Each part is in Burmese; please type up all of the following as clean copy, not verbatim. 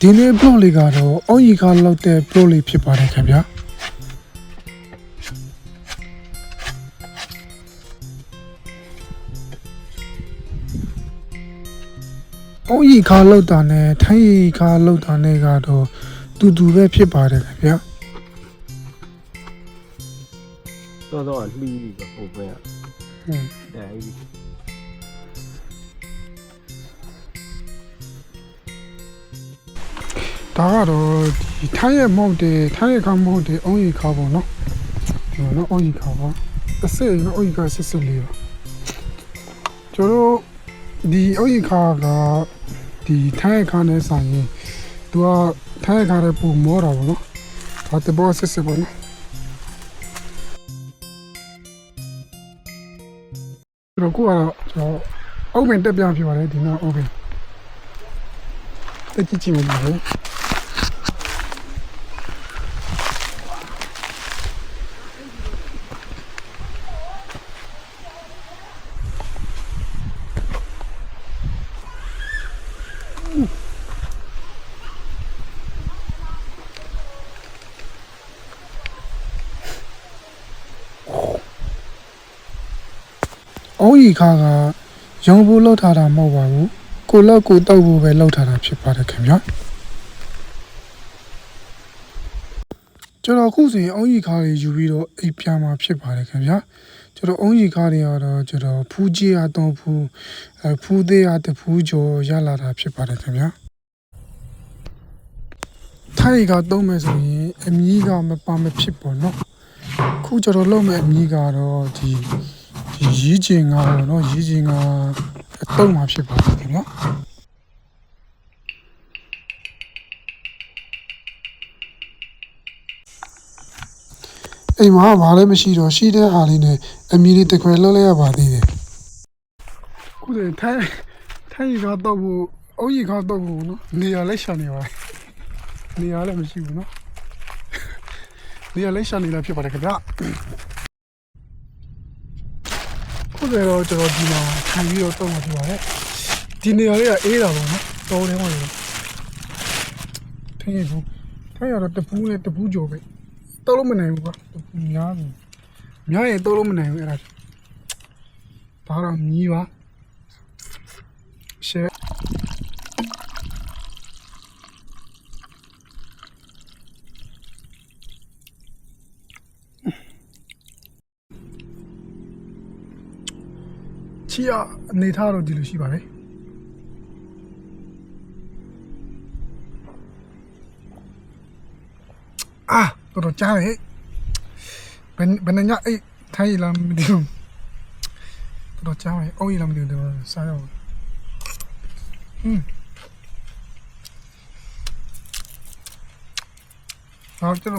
ဒီနေ့ blog လေးကတော့အော်ရီကားလောက်တဲ့ blog လေးဖြစ်ပါတယ်ခင်ဗျာအော်ရီကားလောက်တာနဲ့ထိုင်းရီကားလောက်တာနဲ့ကတော့တူပဲဖြစ်ပါတယ်ခင်ဗျာတော့လှီးပြီးဟိုဘက်ကဒါကတော့ဒီထိုင်းရဲ့မဟုတ်တယ်ထိုင်းရဲ့ကားမဟုတ်တယ်အော်ရီကားပေါ့နော်ဒီနော်အော်ရီကားပါအစစ်နော်အော်ရီကားစစ်လေးပါကျွန်တော်ဒီအော်ရီကားကဒီထိုင်းရဲ့ကားနဲ့ဆိုင်ရင်သူကထိုင်းရဲ့ကားရဲ့ပုံမောတာပေါ့နော်ဒါတဘောစစ်ပေါ့နော်ကျွန်တော်ကတော့အုပ်ပင်တက်ပြဖြစ်ပါတယ်ဒီနော်အုပ်ပင်တက်ကြည့်မယ်လေအော်ရီခါကရောင်ဖို့လောက်ထားတာမဟုတ်ပါဘူးကိုလောက်ကိုတောက်ဖို့ပဲလောက်ထားတာဖြစ်ပါတယ်ခင်ဗျာကျွန်တော်ခုဆိုရင်အော်ရီခါတွေယူပြီးတော့အိပ်ပြမှာဖြစ်ပါတယ်ခင်ဗျာကျွန်တော်အော်ရီခါတွေကတော့ကျွန်တော်ဖူးကြီးအတော့ဖူးသေးအတဖူးကျော်ရလာတာဖြစ်ပါတယ်ခင်ဗျာထိုင်ကသုံးမယ်ဆိုရင်အမီးကမပါမဖြစ်ပေါ့နော်ခုကျွန်တော်လုပ်မဲ့အမီးကတော့ဒီရေးချင်ကတော့နော်ရေးချင်ကအတုံးမှာဖြစ်ပါတယ်ခင်ဗျာအိမ်မှာဘာလည်းမရှိတော့ရှိတဲ့ဟာလေးနဲ့အမီလေးတစ်ခွဲလှုပ်လိုက်ရပါသေးတယ်ခုတည်းထိုင်ကတော့ဘူးအော်ရီကတော့ဘူးနော်နေရာလည်းရှာနေပါနေရာလည်းမရှိဘူးနော်နေရာလည်းရှာနေတာဖြစ်ပါတယ်ခင်ဗျာခုတည်းတော့ကျွန်တော်ဒီမှာခံပြီးတော့တောင်းမှာဖြစ်ပါတယ်ဒီနေရာလေးကအေးတာပေါ့နော်တော်တယ်ဟောတယ်ထိုင်ရတော့တပူးနဲ့တပူးကြော်ပဲတောက်လို့မနိုင်ဘူးကွာတပူးများပြီများရင်တောက်လို့မနိုင်ဘူးအဲ့ဒါဒါတော့မြည်ပါရှယ်ချီရအနေထားတော့ဒီလိုရှိပါလေတော်ကြားရဲ့ဘယ်ညအဲ့ထိုင်းလာမသိဘူးတော်ကြားရဲ့အော်ရီလာမသိဘူးတော့စားရအောင်好，这个，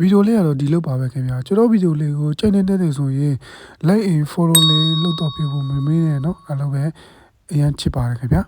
ဗီဒီယိုလေးကတော့ဒီလောက်ပါပဲခင်ဗျာကျွန်တော်ဗီဒီယိုလေးကိုကြိုက်နေတဲ့ဆိုရင် like and follow လေးလုပ်တော့ပြဖို့မမေးနဲ့เนาะအဲ့လိုပဲအရင်ချစ်ပါတယ်ခင်ဗျာ